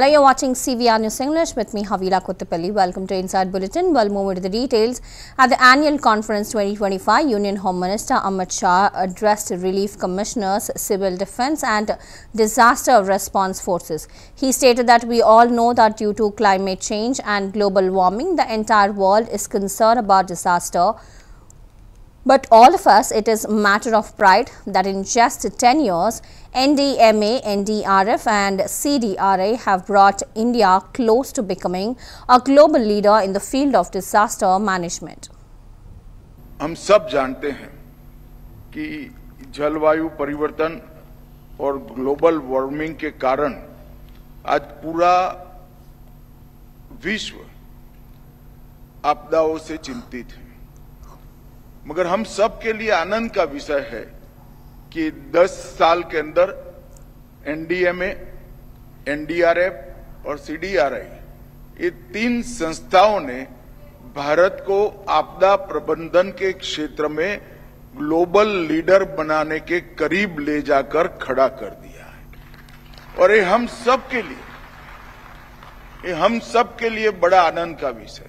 Hello, you're watching CVR News English with me, Havila Kottapalli. Welcome to Inside Bulletin. We'll move into the details. At the annual conference 2025, Union Home Minister Amit Shah addressed relief commissioners, civil defense and disaster response forces. He stated that we all know that due to climate change and global warming, the entire world is concerned about disaster. But all of us, it is a matter of pride that in just 10 years, NDMA, NDRF and CDRA have brought India close to becoming a global leader in the field of disaster management. हम सब जानते हैं कि जलवायु परिवर्तन और global warming के कारण आज पूरा विश्व आपदाओं से चिंतित है। मगर हम सब के लिए आनंद का विषय है कि 10 साल के अंदर एनडीएमए, एनडीआरएफ और सीडीआरआई ये 3 संस्थाओं ने भारत को आपदा प्रबंधन के क्षेत्र में ग्लोबल लीडर बनाने के करीब ले जाकर खड़ा कर दिया है और ये हम सब के लिए बड़ा आनंद का विषय।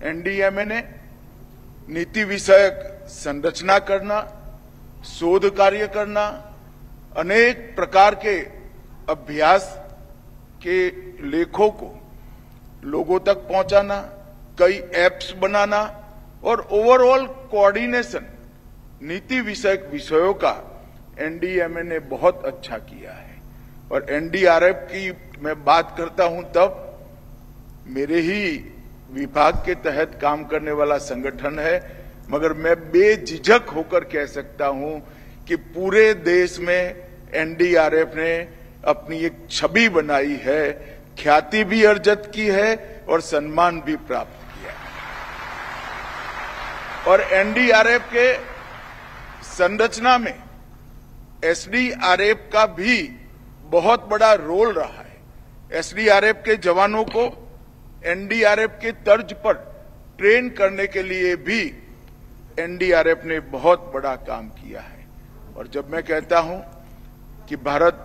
एनडीएमए ने नीति विषयक संरचना करना, शोध कार्य करना, अनेक प्रकार के अभ्यास के लेखों को लोगों तक पहुंचाना, कई एप्स बनाना और ओवरऑल कोऑर्डिनेशन नीति विषयक विषयों का एनडीएमए ने बहुत अच्छा किया है। और एनडीआरएफ की मैं बात करता हूं तब मेरे ही विभाग के तहत काम करने वाला संगठन है, मगर मैं बेझिझक होकर कह सकता हूं कि पूरे देश में एनडीआरएफ ने अपनी एक छवि बनाई है, ख्याति भी अर्जित की है और सम्मान भी प्राप्त किया है। और एनडीआरएफ के संरचना में एसडीआरएफ का भी बहुत बड़ा रोल रहा है। एसडीआरएफ के जवानों को एनडीआरएफ के तर्ज पर ट्रेन करने के लिए भी एनडीआरएफ ने बहुत बड़ा काम किया है। और जब मैं कहता हूं कि भारत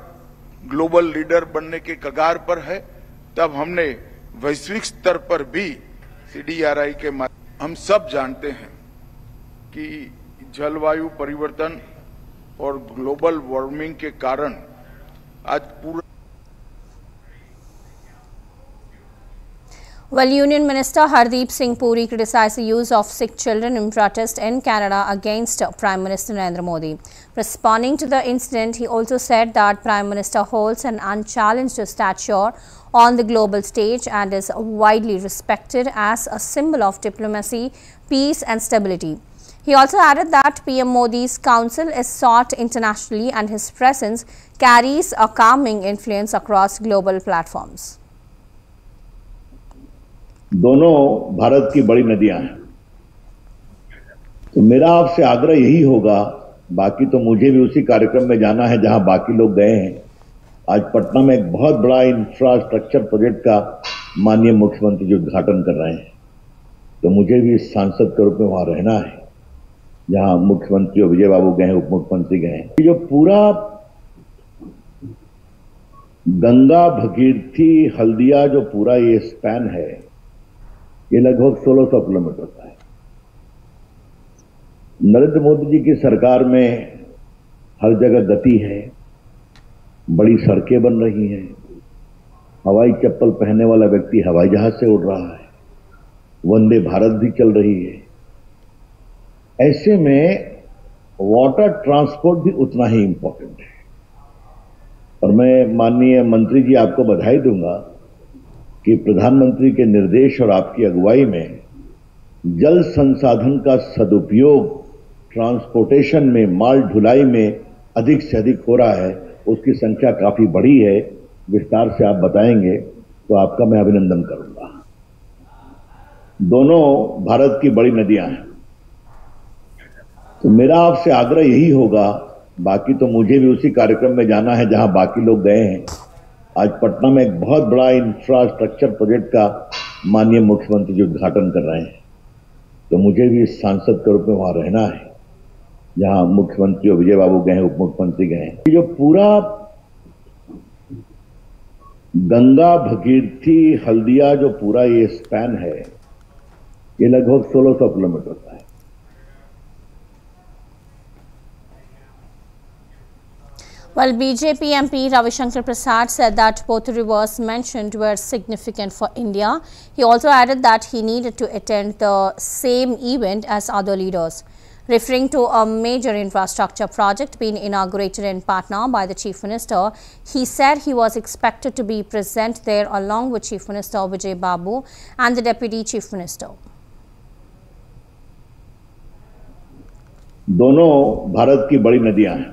ग्लोबल लीडर बनने के कगार पर है, तब हमने वैश्विक स्तर पर भी सीडीआरआई के हम सब जानते हैं कि जलवायु परिवर्तन और ग्लोबल वार्मिंग के कारण आज पूरा Well, Union Minister Hardeep Singh Puri criticized the use of sick children in protest in Canada against Prime Minister Narendra Modi. Responding to the incident, he also said that Prime Minister holds an unchallenged stature on the global stage and is widely respected as a symbol of diplomacy, peace and stability. He also added that PM Modi's counsel is sought internationally and his presence carries a calming influence across global platforms. दोनों भारत की बड़ी नदियां हैं, तो मेरा आपसे आग्रह यही होगा, बाकी तो मुझे भी उसी कार्यक्रम में जाना है जहां बाकी लोग गए हैं। आज पटना में एक बहुत बड़ा इंफ्रास्ट्रक्चर प्रोजेक्ट का माननीय मुख्यमंत्री जी उद्घाटन कर रहे हैं, तो मुझे भी सांसद के रूप में वहां रहना है जहां मुख्यमंत्री और विजय बाबू गए हैं, उप मुख्यमंत्री गए हैं। जो पूरा गंगा भगीरथी हल्दिया जो पूरा ये स्पैन है, ये लगभग 1600 किलोमीटर का है। नरेंद्र मोदी जी की सरकार में हर जगह गति है, बड़ी सड़कें बन रही हैं, हवाई चप्पल पहनने वाला व्यक्ति हवाई जहाज से उड़ रहा है, वंदे भारत भी चल रही है। ऐसे में वाटर ट्रांसपोर्ट भी उतना ही इंपॉर्टेंट है। और मैं माननीय मंत्री जी आपको बधाई दूंगा कि प्रधानमंत्री के निर्देश और आपकी अगुवाई में जल संसाधन का सदुपयोग ट्रांसपोर्टेशन में, माल ढुलाई में अधिक से अधिक हो रहा है। उसकी संख्या काफी बड़ी है, विस्तार से आप बताएंगे तो आपका मैं अभिनंदन करूंगा। दोनों भारत की बड़ी नदियां हैं, तो मेरा आपसे आग्रह यही होगा, बाकी तो मुझे भी उसी कार्यक्रम में जाना है जहां बाकी लोग गए हैं। आज पटना में एक बहुत बड़ा इंफ्रास्ट्रक्चर प्रोजेक्ट का माननीय मुख्यमंत्री जी उद्घाटन कर रहे हैं, तो मुझे भी सांसद के रूप में वहां रहना है जहां मुख्यमंत्री और विजय बाबू गए हैं, उप मुख्यमंत्री गए हैं। जो पूरा गंगा भगीरथी हल्दिया जो पूरा ये स्पैन है, ये लगभग 1600 किलोमीटर का है। Well, BJP MP Ravi Shankar Prasad said that both the rivers mentioned were significant for India. He also added that he needed to attend the same event as other leaders. Referring to a major infrastructure project being inaugurated in Patna by the Chief Minister, he said he was expected to be present there along with Chief Minister Vijay Babu and the Deputy Chief Minister. दोनों भारत की बड़ी नदियां हैं,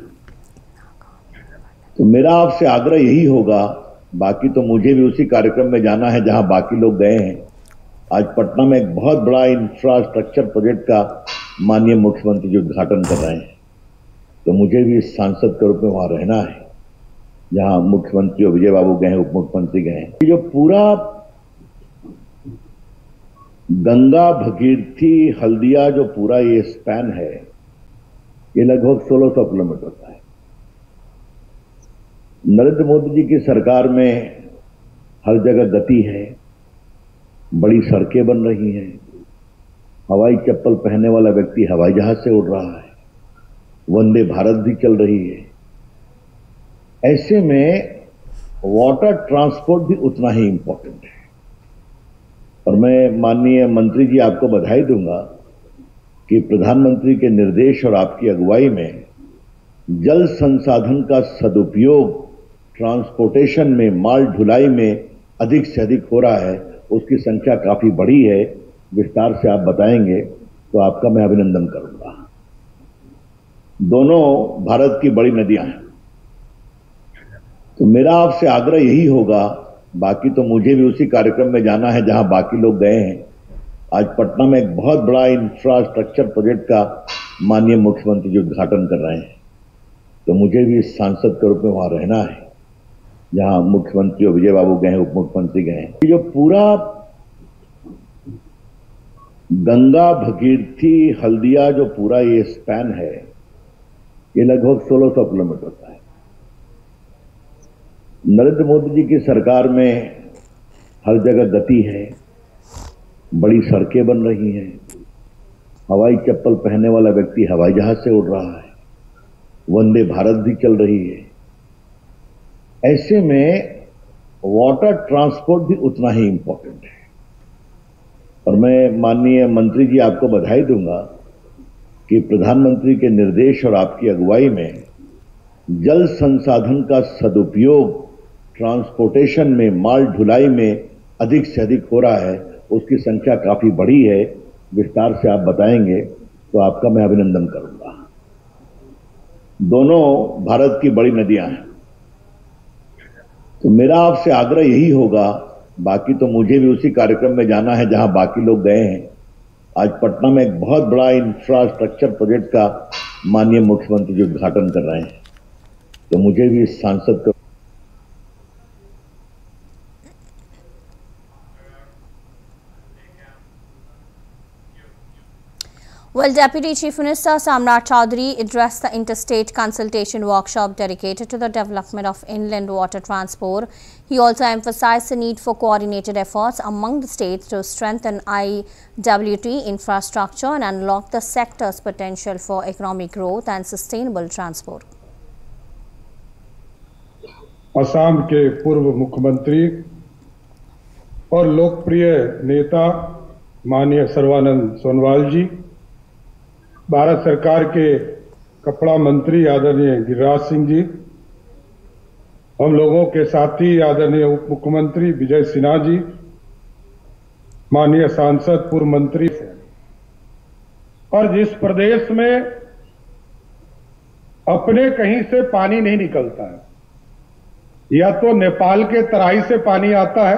तो मेरा आपसे आग्रह यही होगा, बाकी तो मुझे भी उसी कार्यक्रम में जाना है जहां बाकी लोग गए हैं। आज पटना में एक बहुत बड़ा इंफ्रास्ट्रक्चर प्रोजेक्ट का माननीय मुख्यमंत्री जी उद्घाटन कर रहे हैं, तो मुझे भी सांसद के रूप में वहां रहना है जहां मुख्यमंत्री और विजय बाबू गए हैं, उप मुख्यमंत्री गए हैं। जो पूरा गंगा भगीरथी हल्दिया जो पूरा ये स्पैन है, ये लगभग 1600 किलोमीटर का है। नरेंद्र मोदी जी की सरकार में हर जगह गति है, बड़ी सड़कें बन रही हैं, हवाई चप्पल पहनने वाला व्यक्ति हवाई जहाज से उड़ रहा है, वंदे भारत भी चल रही है। ऐसे में वाटर ट्रांसपोर्ट भी उतना ही इंपॉर्टेंट है। और मैं माननीय मंत्री जी आपको बधाई दूंगा कि प्रधानमंत्री के निर्देश और आपकी अगुवाई में जल संसाधन का सदुपयोग ट्रांसपोर्टेशन में, माल ढुलाई में अधिक से अधिक हो रहा है। उसकी संख्या काफी बड़ी है, विस्तार से आप बताएंगे तो आपका मैं अभिनंदन करूंगा। दोनों भारत की बड़ी नदियां हैं, तो मेरा आपसे आग्रह यही होगा, बाकी तो मुझे भी उसी कार्यक्रम में जाना है जहां बाकी लोग गए हैं। आज पटना में एक बहुत बड़ा इंफ्रास्ट्रक्चर प्रोजेक्ट का माननीय मुख्यमंत्री जी उद्घाटन कर रहे हैं, तो मुझे भी सांसद के रूप में वहां रहना है जहां मुख्यमंत्री और विजय बाबू गए हैं, उप मुख्यमंत्री गए हैं। जो पूरा गंगा भगीरथी हल्दिया जो पूरा ये स्पैन है, ये लगभग 1600 किलोमीटर का है। नरेंद्र मोदी जी की सरकार में हर जगह गति है, बड़ी सड़कें बन रही हैं, हवाई चप्पल पहनने वाला व्यक्ति हवाई जहाज से उड़ रहा है, वंदे भारत भी चल रही है। ऐसे में वाटर ट्रांसपोर्ट भी उतना ही इंपॉर्टेंट है। और मैं माननीय मंत्री जी आपको बधाई दूंगा कि प्रधानमंत्री के निर्देश और आपकी अगुवाई में जल संसाधन का सदुपयोग ट्रांसपोर्टेशन में, माल ढुलाई में अधिक से अधिक हो रहा है। उसकी संख्या काफी बड़ी है, विस्तार से आप बताएंगे तो आपका मैं अभिनंदन करूंगा। दोनों भारत की बड़ी नदियां हैं, तो मेरा आपसे आग्रह यही होगा, बाकी तो मुझे भी उसी कार्यक्रम में जाना है जहां बाकी लोग गए हैं। आज पटना में एक बहुत बड़ा इंफ्रास्ट्रक्चर प्रोजेक्ट का माननीय मुख्यमंत्री जी उद्घाटन कर रहे हैं, तो मुझे भी सांसद का Well, Deputy Chief Minister Samrat Chaudhary addressed the interstate consultation workshop dedicated to the development of inland water transport. He also emphasized the need for coordinated efforts among the states to strengthen IWT infrastructure and unlock the sector's potential for economic growth and sustainable transport. Assam के पूर्व मुख्यमंत्री और लोकप्रिय नेता माननीय सर्बानंद सोनोवाल जी, भारत सरकार के कपड़ा मंत्री आदरणीय गिरिराज सिंह जी, हम लोगों के साथी आदरणीय उप मुख्यमंत्री विजय सिन्हा जी, माननीय सांसद पूर्व मंत्री, और जिस प्रदेश में अपने कहीं से पानी नहीं निकलता है, या तो नेपाल के तराई से पानी आता है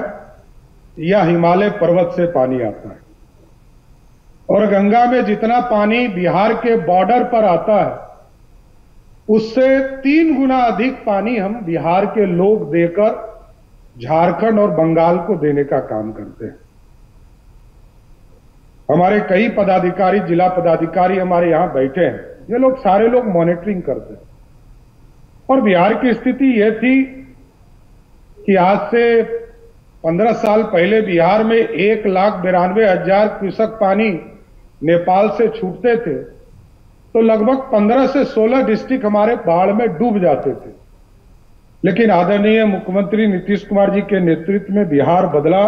या हिमालय पर्वत से पानी आता है, और गंगा में जितना पानी बिहार के बॉर्डर पर आता है उससे 3 गुना अधिक पानी हम बिहार के लोग देकर झारखंड और बंगाल को देने का काम करते हैं। हमारे कई पदाधिकारी, जिला पदाधिकारी हमारे यहां बैठे हैं, ये लोग सारे लोग मॉनिटरिंग करते हैं। और बिहार की स्थिति यह थी कि आज से 15 साल पहले बिहार में 1,92,000 क्यूसेक पानी नेपाल से छूटते थे तो लगभग 15 से 16 डिस्ट्रिक्ट हमारे बाढ़ में डूब जाते थे। लेकिन आदरणीय मुख्यमंत्री नीतीश कुमार जी के नेतृत्व में बिहार बदला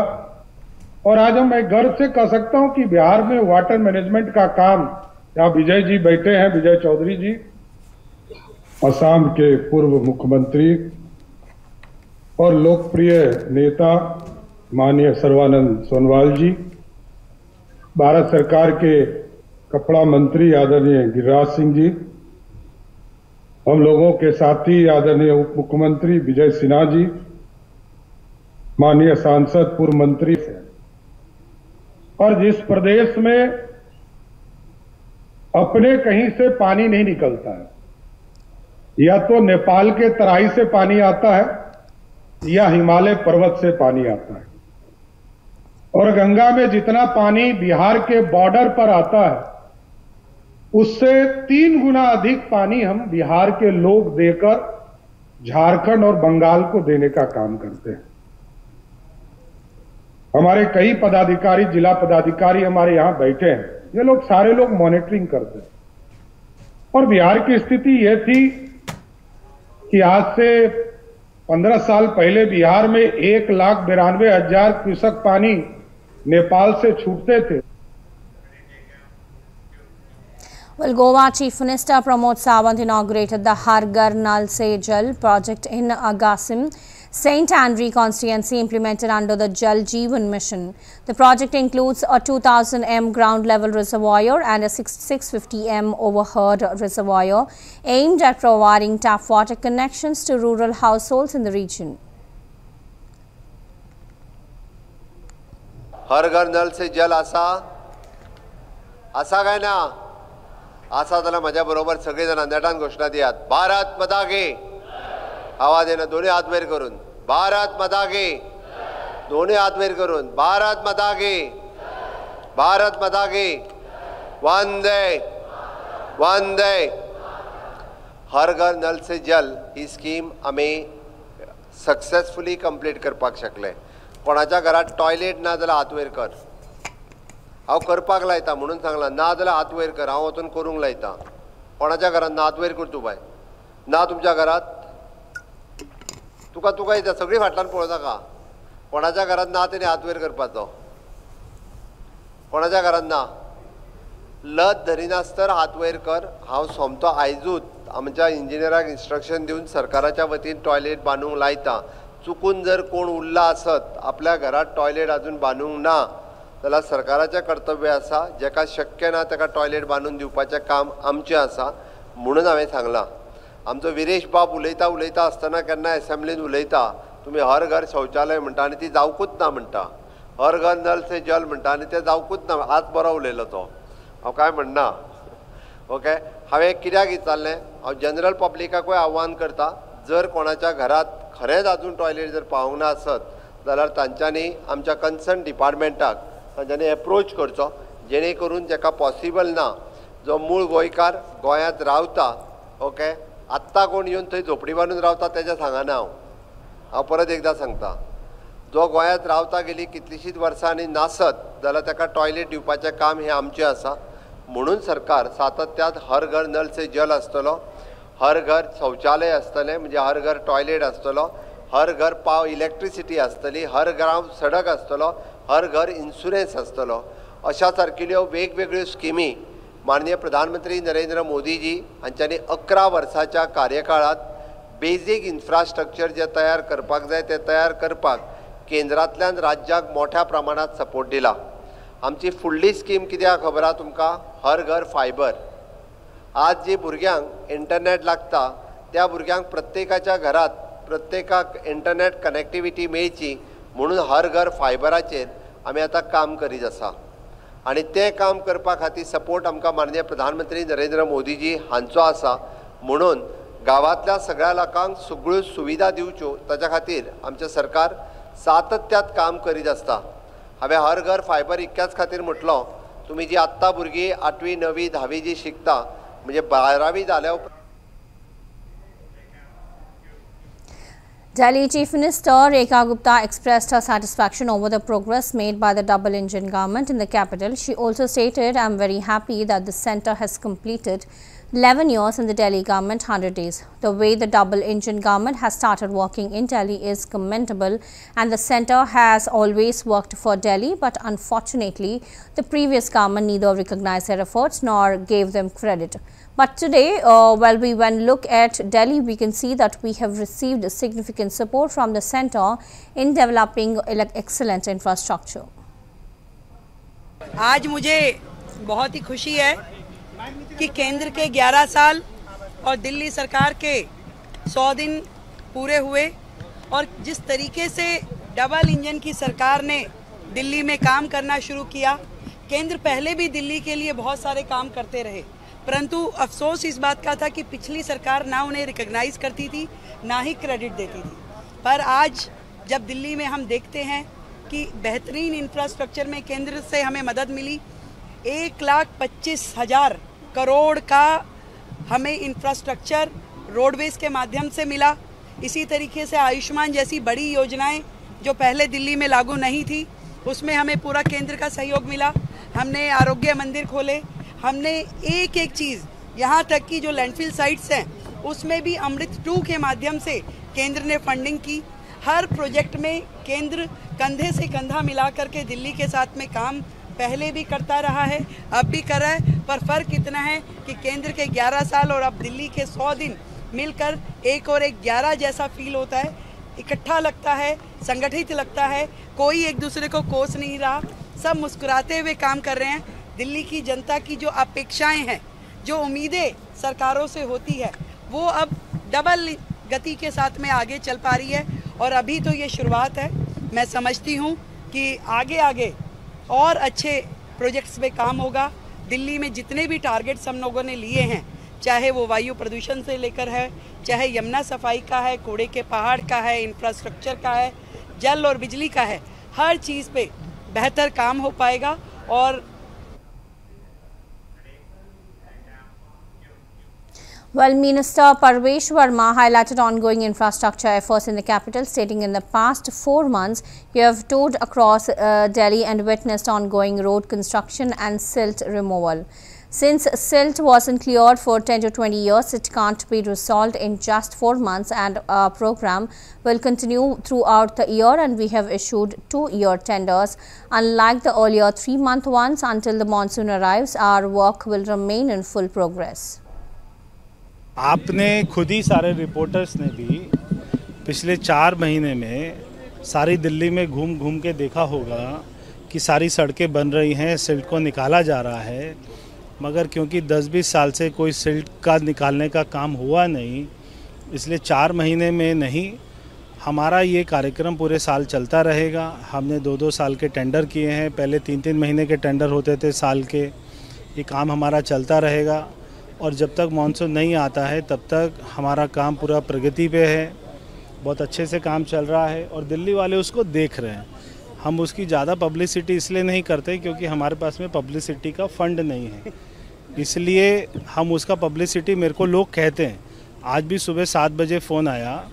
और आज मैं गर्व से कह सकता हूं कि बिहार में वाटर मैनेजमेंट का काम, यहाँ विजय जी बैठे हैं, विजय चौधरी जी, असम के पूर्व मुख्यमंत्री और लोकप्रिय नेता माननीय सर्बानंद सोनोवाल जी, भारत सरकार के कपड़ा मंत्री आदरणीय गिरिराज सिंह जी, हम लोगों के साथी आदरणीय उप मुख्यमंत्री विजय सिन्हा जी, माननीय सांसद पूर्व मंत्री, और जिस प्रदेश में अपने कहीं से पानी नहीं निकलता है, या तो नेपाल के तराई से पानी आता है या हिमालय पर्वत से पानी आता है, और गंगा में जितना पानी बिहार के बॉर्डर पर आता है उससे 3 गुना अधिक पानी हम बिहार के लोग देकर झारखंड और बंगाल को देने का काम करते हैं। हमारे कई पदाधिकारी, जिला पदाधिकारी हमारे यहां बैठे हैं, ये लोग सारे लोग मॉनिटरिंग करते हैं। और बिहार की स्थिति यह थी कि आज से 15 साल पहले बिहार में 1,92,000 क्यूसेक पानी नेपाल से छूटते थे। Well, Goa Chief Minister Pramod Sawant inaugurated the Har Ghar Nal Se Jal project in Agasim, St. Andrew constituency, implemented under the Jal Jeevan mission. The project includes a 2000 m ground level reservoir and a 650 m overhead reservoir aimed at providing tap water connections to rural households in the region. हर घर नल से जल असा काय ना असा जाल्यार म्हज्या बरोबर सगळे जाण नेटान घोषणा दियात, भारत माता की, आवाज येना, दोन्ही हात वयर करून, भारत माता की, दोन्ही हात वयर करून, भारत माता की, भारत माता की, वंदे वंदे। हर घर नल से जल ही स्कीम आमी सक्सेसफुली कंप्लीट करपाक शकले। कोणाच्या घरात टॉयलेट ना जाल्यार हात वयर कर, हांव करपाक लायता म्हणून सांगलां, ना जाल्यार हात वयर कर, हांव वचून करूंक लायता। कोणाच्या घरात ना हात वयर कर तूं बाय, ना तुमच्या घरात, तुका येता, सगळीं फाटल्यान पळोवं नाका, कोणाच्या घरात ना तेणे हात वयर करपाचो, कोणाच्या घरात ना, लत धरिनासतर हात वयर कर। हांव सोमतो आयजूच आमच्या इंजिनियराक इन्स्ट्रक्शन दिवन सरकाराच्या वतीन टॉयलेट बांदूंक लायता। चुकून जर कोण उरला आसत आपल्या घरात टॉयलेट अजून बांदूंक ना जाल्यार सरकाराचें कर्तव्य आसा, जेका शक्य ना ताका टॉयलेट बांदून दिवपाचें काम आमचें आसा। म्हणून हांवें सांगलां, आमचो विरेश बाब उलयता आसतना केन्ना एसेंब्लीन उलयता, तुमी हर घर शौचालय म्हणटा आनी ती जावकूच ना म्हणटा, हर घर नल से जल म्हणटा आनी तें जावकूच ना। आज बरो उलयलो तो, हांव काय म्हणना, ओके। हांवें कित्याक विचारलें, हांव जनरल पब्लिकाकूय आव्हान करता, जर कोणाच्या घरात खरेंच अजून टॉयलेट जर पावूंक ना आसत जाल्यार तांच्यांनी आमच्या कन्सर्न डिपार्टमेंटाक तांच्यांनी एप्रोच करचो, जेणे करून जेका पॉसिबल ना, जो मूळ गोंयकार गोंयांत रावता, ओके, आत्तां कोण येवन थंय झोपडी बांदून रावता तेजें सांगना हांव परत एकदां सांगता, जो गोंयांत रावता गेली कितलींशींच वर्सां आनी नासत जाल्यार ताका टॉयलेट दिवपाचें काम हें आमचें आसा। म्हणून सरकार सातत्यान हर घर नल से जल आसतलो, हर घर शौचालय आसतलें म्हणजे हर घर टॉयलेट आसतलो, हर घर पाव इलेक्ट्रिसिटी आसतली, हर घरांत सडक आसतलो, हर घर इन्शुरन्स आसतलो, अशा सारकिल्यो वेगवेगळ्यो स्किमी माननीय प्रधानमंत्री नरेंद्र मोदीजी हांच्यांनी 11 वर्साच्या कार्यकाळात बेजीक इन्फ्रास्ट्रक्चर जे तयार करपाक जाय ते तयार करपाक केंद्रांतल्यान राज्याक मोठ्या प्रमाणात सपोर्ट दिला। आमची फुडली स्कीम कित्याक खबर आहा तुमकां, हर घर फायबर। आज जी भुरग्यांक इंटरनेट लागता त्या भुरग्यांक प्रत्येकाच्या घरात प्रत्येकाक इंटरनेट कनेक्टिविटी मेळची म्हणून हर घर फायबराचेर आमी आतां काम करीत आसा। आनी तें काम करपा खातीर सपोर्ट आमकां माननीय प्रधानमंत्री नरेंद्र मोदीजी हांचो आसा। म्हणून गांवांतल्या सगळ्या लोकांक सगळ्यो सुविधा दिवच्यो ताच्या खातीर आमचें सरकार सातत्यात काम करीत आसता। हांवें हर घर फायबर इतक्याच खातीर म्हटलो, तुमी जी आत्तां भुरगीं 8वी 9वी 10वी जी शिकता म्हणजे 12वी जाल्या उपरांत Delhi Chief Minister Rekha Gupta expressed her satisfaction over the progress made by the double-engine government in the capital. She also stated, "I am very happy that the centre has completed 11 years in the Delhi government 100 days. The way the double-engine government has started working in Delhi is commendable, and the centre has always worked for Delhi, but unfortunately, the previous government neither recognized their efforts nor gave them credit. But today, when we look at Delhi, we can see that we have received significant support from the centre in developing excellent infrastructure." आज मुझे बहुत ही खुशी है कि केंद्र के 11 साल और दिल्ली सरकार के 100 दिन पूरे हुए और जिस तरीके से डबल इंजन की सरकार ने दिल्ली में काम करना शुरू किया। केंद्र पहले भी दिल्ली के लिए बहुत सारे काम करते रहे, परंतु अफसोस इस बात का था कि पिछली सरकार ना उन्हें रिकॉग्नाइज करती थी ना ही क्रेडिट देती थी। पर आज जब दिल्ली में हम देखते हैं कि बेहतरीन इंफ्रास्ट्रक्चर में केंद्र से हमें मदद मिली, 1,25,000 करोड़ का हमें इंफ्रास्ट्रक्चर रोडवेज के माध्यम से मिला। इसी तरीके से आयुष्मान जैसी बड़ी योजनाएं जो पहले दिल्ली में लागू नहीं थी, उसमें हमें पूरा केंद्र का सहयोग मिला। हमने आरोग्य मंदिर खोले, हमने एक एक चीज़, यहाँ तक कि जो लैंडफिल साइट्स हैं उसमें भी अमृत 2 के माध्यम से केंद्र ने फंडिंग की। हर प्रोजेक्ट में केंद्र कंधे से कंधा मिला करके दिल्ली के साथ में काम पहले भी करता रहा है, अब भी कर रहा है। पर फ़र्क इतना है कि केंद्र के 11 साल और अब दिल्ली के 100 दिन मिलकर एक और एक 11 जैसा फील होता है। इकट्ठा लगता है, संगठित लगता है, कोई एक दूसरे को कोस नहीं रहा, सब मुस्कुराते हुए काम कर रहे हैं। दिल्ली की जनता की जो अपेक्षाएं हैं, जो उम्मीदें सरकारों से होती है, वो अब डबल गति के साथ में आगे चल पा रही है और अभी तो ये शुरुआत है। मैं समझती हूँ कि आगे आगे और अच्छे प्रोजेक्ट्स पे काम होगा। दिल्ली में जितने भी टारगेट्स हम लोगों ने लिए हैं, चाहे वो वायु प्रदूषण से लेकर है, चाहे यमुना सफाई का है, कूड़े के पहाड़ का है, इंफ्रास्ट्रक्चर का है, जल और बिजली का है, हर चीज़ पे बेहतर काम हो पाएगा। और Well, Minister Parvesh Verma highlighted ongoing infrastructure efforts in the capital, stating in the past 4 months, you have toured across Delhi and witnessed ongoing road construction and silt removal. Since silt wasn't cleared for 10 to 20 years, it can't be resolved in just 4 months, and our program will continue throughout the year, and we have issued 2-year tenders. Unlike the earlier 3-month ones, until the monsoon arrives, our work will remain in full progress. आपने खुद ही सारे reporters ने भी पिछले 4 महीने में सारी दिल्ली में घूम घूम के देखा होगा कि सारी सड़कें बन रही हैं, सिल्ट को निकाला जा रहा है, मगर क्योंकि 10-20 साल से कोई सिल्ट का निकालने का काम हुआ नहीं, इसलिए 4 महीने में नहीं, हमारा ये कार्यक्रम पूरे साल चलता रहेगा। हमने 2-2 साल के टेंडर किए हैं, पहले 3-3 महीने के टेंडर होते थे साल के। ये काम हमारा चलता रहेगा और जब तक मानसून नहीं आता है तब तक हमारा काम पूरा प्रगति पे है। बहुत अच्छे से काम चल रहा है और दिल्ली वाले उसको देख रहे हैं। हम उसकी ज़्यादा पब्लिसिटी इसलिए नहीं करते क्योंकि हमारे पास में पब्लिसिटी का फंड नहीं है, इसलिए हम उसका पब्लिसिटी, मेरे को लोग कहते हैं, आज भी सुबह 7 बजे फ़ोन आया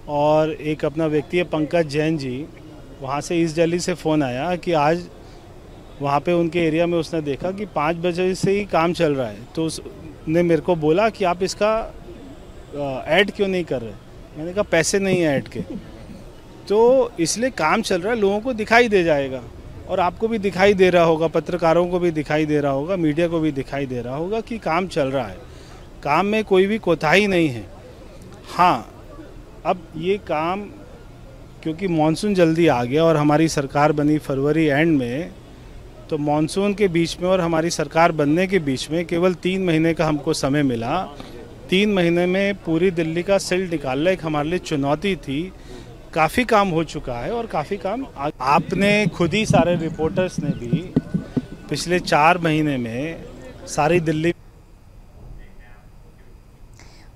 और एक अपना व्यक्ति है पंकज जैन जी, वहाँ से ईस्ट दिल्ली से फ़ोन आया कि आज वहाँ पे उनके एरिया में उसने देखा कि 5 बजे से ही काम चल रहा है, तो उसने मेरे को बोला कि आप इसका ऐड क्यों नहीं कर रहे। मैंने कहा पैसे नहीं है ऐड के, तो इसलिए काम चल रहा है, लोगों को दिखाई दे जाएगा और आपको भी दिखाई दे रहा होगा, पत्रकारों को भी दिखाई दे रहा होगा, मीडिया को भी दिखाई दे रहा होगा कि काम चल रहा है, काम में कोई भी कोताही नहीं है। हाँ, अब ये काम क्योंकि मानसून जल्दी आ गया और हमारी सरकार बनी फरवरी एंड में, तो मानसून के बीच में और हमारी सरकार बनने के बीच में केवल 3 महीने का हमको समय मिला। 3 महीने में पूरी दिल्ली का सिल्ट निकालना एक हमारे लिए चुनौती थी। काफ़ी काम हो चुका है और काफ़ी काम आपने खुद ही सारे रिपोर्टर्स ने भी पिछले 4 महीने में सारी Delhi.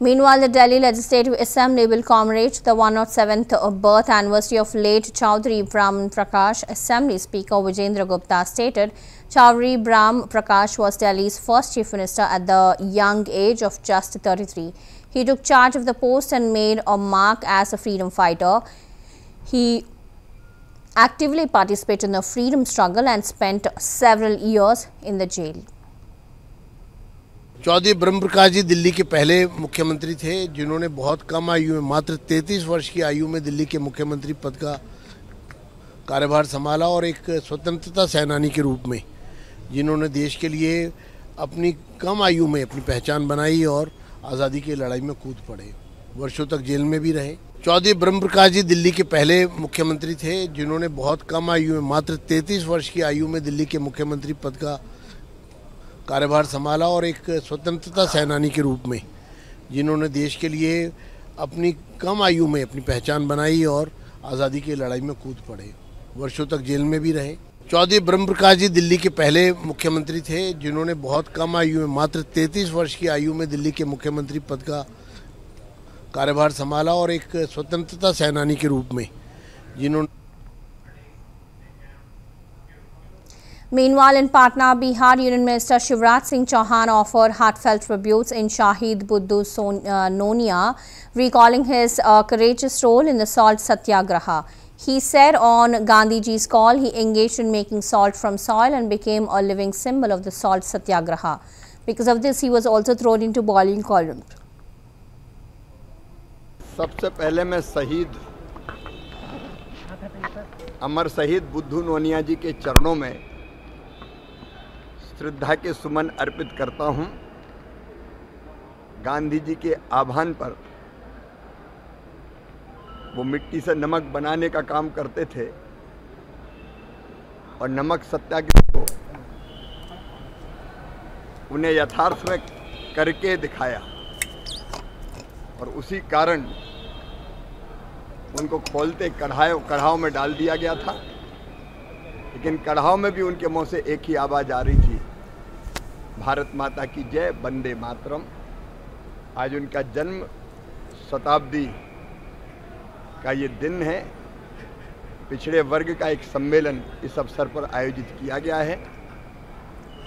Meanwhile, the Delhi Legislative Assembly will commemorate the 107th birth anniversary of late Chaudhary Brahm Prakash. Assembly Speaker Vijendra Gupta stated Chaudhary Brahm Prakash was Delhi's first Chief Minister at the young age of just 33. He took charge of the post and made a mark as a freedom fighter. He actively participated in the freedom struggle and spent several years in the jail. Chaudhary ब्रह्म प्रकाश जी दिल्ली के पहले मुख्यमंत्री थे जिन्होंने बहुत कम आयु में, मात्र 33 वर्ष की आयु में दिल्ली के मुख्यमंत्री पद का कार्यभार संभाला और एक स्वतंत्रता सेनानी के रूप में जिन्होंने देश के लिए अपनी कम आयु में अपनी पहचान बनाई और आज़ादी की लड़ाई में कूद पड़े। वर्षों तक जेल में भी रहे। चौधरी ब्रह्म प्रकाश जी दिल्ली के पहले मुख्यमंत्री थे जिन्होंने बहुत कम आयु में, मात्र 33 वर्ष की आयु में दिल्ली के मुख्यमंत्री पद का कार्यभार संभाला और एक स्वतंत्रता सेनानी के रूप में जिन्होंने देश के लिए अपनी कम आयु में अपनी पहचान बनाई और आज़ादी की लड़ाई में कूद पड़े। वर्षों तक जेल में भी रहे। चौधरी ब्रह्म प्रकाश जी दिल्ली के पहले मुख्यमंत्री थे जिन्होंने बहुत कम आयु में, मात्र 33 वर्ष की आयु में दिल्ली के मुख्यमंत्री पद का कार्यभार संभाला और एक स्वतंत्रता सेनानी के रूप में जिन्होंने। Meanwhile, in Patna, Bihar, Union Minister Shivraj Singh Chauhan offered heartfelt tributes in Shahid Buddhu Nonia, recalling his courageous role in the salt satyagraha. He said on Gandhiji's call, he engaged in making salt from soil and became a living symbol of the salt satyagraha. Because of this, he was also thrown into boiling column. सबसे पहले मैं शहीद अमर शहीद बुद्धू नोनिया जी के चरणों में श्रद्धा के सुमन अर्पित करता हूं। गांधी जी के आह्वान पर वो मिट्टी से नमक बनाने का काम करते थे और नमक सत्याग्रह को उन्हें यथार्थ में करके दिखाया और उसी कारण उनको खोलते कढ़ाव में डाल दिया गया था। लेकिन कढ़ाव में भी उनके मुंह से एक ही आवाज़ आ रही थी, भारत माता की जय, वंदे मातरम। आज उनका जन्म शताब्दी का ये दिन है। पिछड़े वर्ग का एक सम्मेलन इस अवसर पर आयोजित किया गया है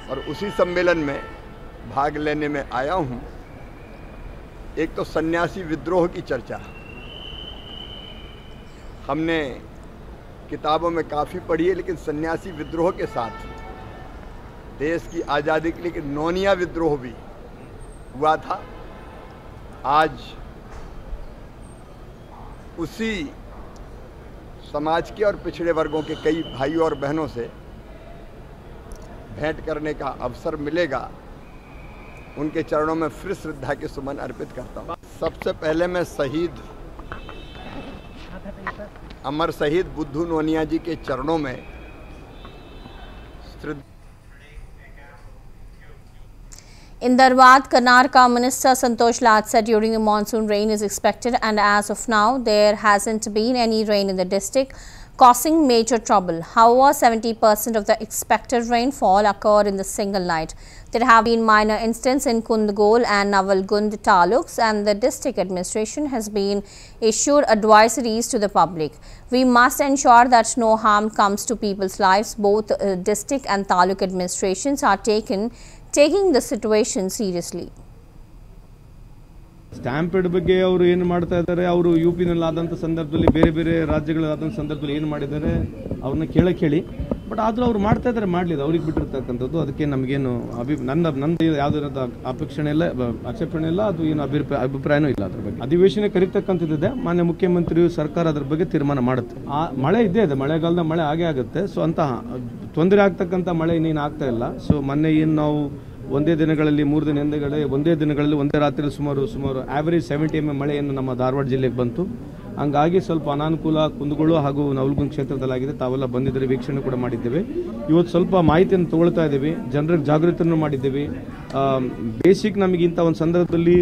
और उसी सम्मेलन में भाग लेने में आया हूँ। एक तो सन्यासी विद्रोह की चर्चा हमने किताबों में काफ़ी पढ़ी है, लेकिन सन्यासी विद्रोह के साथ देश की आज़ादी के लिए नोनिया विद्रोह भी हुआ था। आज उसी समाज के और पिछड़े वर्गों के कई भाइयों और बहनों से भेंट करने का अवसर मिलेगा। उनके चरणों में फिर श्रद्धा के सुमन अर्पित करता हूँ। सबसे पहले मैं शहीद अमर शहीद बुद्धू नोनिया जी के चरणों में In Dharwad, Karnataka Minister Santosh Lad said during the monsoon rain is expected, and as of now there hasn't been any rain in the district, causing major trouble. However, 70% of the expected rainfall occurred in the single night. There have been minor incidents in Kundgol and Navalgund taluks, and the district administration has been issued advisories to the public. We must ensure that no harm comes to people's lives. Both district and taluk administrations are taking the situation seriously. Stampede ಬಗ್ಗೆ ಅವರು ಏನು ಮಾಡ್ತಾ ಇದ್ದಾರೆ, ಅವರು ಯುಪಿನಲ್ಲಿ ಆದಂಥ ಸಂದರ್ಭದಲ್ಲಿ ಬೇರೆ ಬೇರೆ ರಾಜ್ಯಗಳಾದಂಥ ಸಂದರ್ಭದಲ್ಲಿ ಏನು ಮಾಡಿದ್ದಾರೆ ಅವ್ರನ್ನ ಕೇಳಿ ಬಟ್ ಆದರೂ ಅವ್ರು ಮಾಡ್ತಾ ಇದ್ದಾರೆ, ಮಾಡಲಿಲ್ಲ, ಅವ್ರಿಗೆ ಬಿಟ್ಟಿರ್ತಕ್ಕಂಥದ್ದು. ಅದಕ್ಕೆ ನಮಗೇನು ನಂದು ಯಾವುದೇ ಅಪೇಕ್ಷಣೆ ಇಲ್ಲ, ಆಕ್ಷೇಪಣೆ ಇಲ್ಲ, ಅದು ಏನು ಅಭಿಪ್ರಾಯನೂ ಇಲ್ಲ ಅದ್ರ ಬಗ್ಗೆ. ಅಧಿವೇಶನ ಕರೀತಕ್ಕಂಥದ್ದಿದೆ, ಮಾನ್ಯ ಮುಖ್ಯಮಂತ್ರಿಯು ಸರ್ಕಾರ ಅದ್ರ ಬಗ್ಗೆ ತೀರ್ಮಾನ ಮಾಡುತ್ತೆ. ಆ ಮಳೆ ಇದ್ದೇ ಇದೆ, ಮಳೆಗಾಲದ ಮಳೆ ಆಗೇ ಆಗುತ್ತೆ. ಸೊ ಅಂತಹ ತೊಂದರೆ ಆಗ್ತಕ್ಕಂಥ ಮಳೆ ಇನ್ನೇನು ಆಗ್ತಾ ಇಲ್ಲ. ಸೊ ಮೊನ್ನೆ ಏನು ನಾವು ಒಂದೇ ದಿನಗಳಲ್ಲಿ 3 ದಿನ ಹಿಂದೆಗಡೆ ಒಂದೇ ರಾತ್ರಿಯಲ್ಲಿ ಸುಮಾರು ಆವರೇಜ್ 70 mm ಮಳೆಯನ್ನು ನಮ್ಮ ಧಾರವಾಡ ಜಿಲ್ಲೆಗೆ ಬಂತು. ಹಂಗಾಗಿ ಸ್ವಲ್ಪ ಅನಾನುಕೂಲ ಕುಂದಗೋಳು ಹಾಗೂ ನವಲಗುಂದ ಕ್ಷೇತ್ರದಲ್ಲಾಗಿದೆ. ತಾವೆಲ್ಲ ಬಂದಿದ್ದರೆ ವೀಕ್ಷಣೆ ಕೂಡ ಮಾಡಿದ್ದೇವೆ. ಇವತ್ತು ಸ್ವಲ್ಪ ಮಾಹಿತಿಯನ್ನು ತಗೊಳ್ತಾ ಇದ್ದೀವಿ, ಜನರಿಗೆ ಜಾಗೃತಿಯನ್ನು ಮಾಡಿದ್ದೀವಿ. ಬೇಸಿಕ್ ನಮಗೆ ಇಂಥ ಒಂದು ಸಂದರ್ಭದಲ್ಲಿ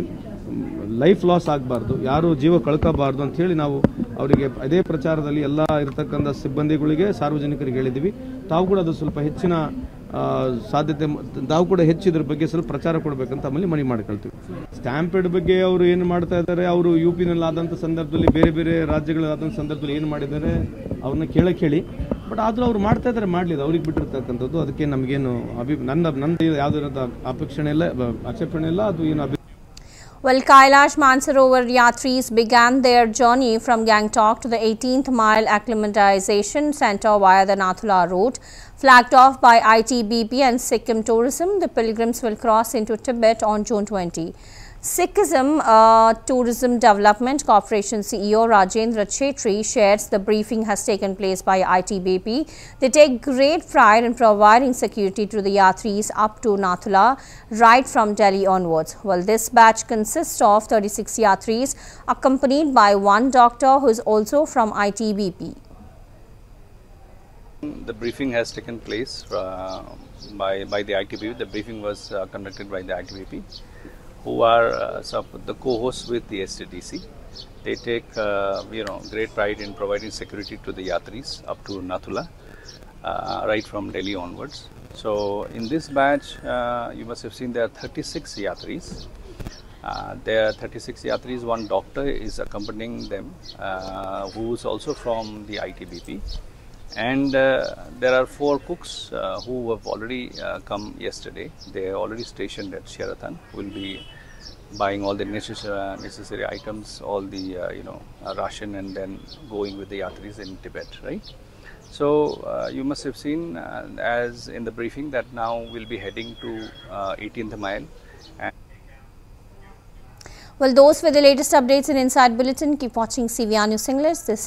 ಲೈಫ್ ಲಾಸ್ ಆಗಬಾರ್ದು, ಯಾರು ಜೀವ ಕಳ್ಕೋಬಾರ್ದು ಅಂತ ಹೇಳಿ ನಾವು ಅವರಿಗೆ ಅದೇ ಪ್ರಚಾರದಲ್ಲಿ ಎಲ್ಲ ಇರತಕ್ಕಂಥ ಸಿಬ್ಬಂದಿಗಳಿಗೆ, ಸಾರ್ವಜನಿಕರಿಗೆ ಹೇಳಿದ್ದೀವಿ. ತಾವು ಕೂಡ ಅದು ಸ್ವಲ್ಪ ಹೆಚ್ಚಿನ ಸಾಧ್ಯತೆ, ತಾವು ಕೂಡ ಹೆಚ್ಚಿದ್ರ ಬಗ್ಗೆ ಸ್ವಲ್ಪ ಪ್ರಚಾರ ಕೊಡಬೇಕಂತ ಆಮೇಲೆ ಮನವಿ ಮಾಡ್ಕೊಳ್ತೀವಿ. ಸ್ಟ್ಯಾಂಪೇಡ್ ಬಗ್ಗೆ ಅವರು ಏನು ಮಾಡ್ತಾ ಇದ್ದಾರೆ, ಅವರು ಯುಪಿನಲ್ಲಿ ಆದಂಥ ಸಂದರ್ಭದಲ್ಲಿ ಬೇರೆ ಬೇರೆ ರಾಜ್ಯಗಳಾದಂಥ ಸಂದರ್ಭದಲ್ಲಿ ಏನು ಮಾಡಿದ್ದಾರೆ ಅವ್ರನ್ನ ಕೇಳಿ ಬಟ್ ಆದರೂ ಅವ್ರು ಮಾಡ್ತಾ ಇದ್ದಾರೆ, ಮಾಡಲಿಲ್ಲ, ಅವ್ರಿಗೆ ಬಿಟ್ಟಿರ್ತಕ್ಕಂಥದ್ದು. ಅದಕ್ಕೆ ನಮಗೇನು ನಂದು ಯಾವುದೇ ಅಪೇಕ್ಷಣೆ ಇಲ್ಲ, ಆಕ್ಷೇಪಣೆ ಇಲ್ಲ, ಅದು ಏನು Well, Kailash Mansarovar Yatris began their journey from Gangtok to the 18th mile acclimatization center via the Nathula route. Flagged off by ITBP and Sikkim Tourism, the pilgrims will cross into Tibet on June 20. Sikhism Tourism Development Corporation CEO Rajendra Chetri shares the briefing has taken place by ITBP. They take great pride in providing security to the Yatris up to Nathula right from Delhi onwards. Well, this batch consists of 36 Yatris accompanied by one doctor who is also from ITBP. The briefing has taken place by the ITBP. The briefing was conducted by the ITBP, who are some of the co-hosts with the STDC. They take great pride in providing security to the Yatris up to Nathula, right from Delhi onwards. So in this batch, you must have seen there are 36 Yatris. There are 36 Yatris, one doctor is accompanying them, who is also from the ITBP. And there are 4 cooks who have already come yesterday. They are already stationed at Sheraton. Will be buying all the necessary items, all the ration, and then going with the Yatris in Tibet, right? So you must have seen, as in the briefing, that now we'll be heading to 18th mile. Well, those were the latest updates in Inside Bulletin. Keep watching CVR News English. This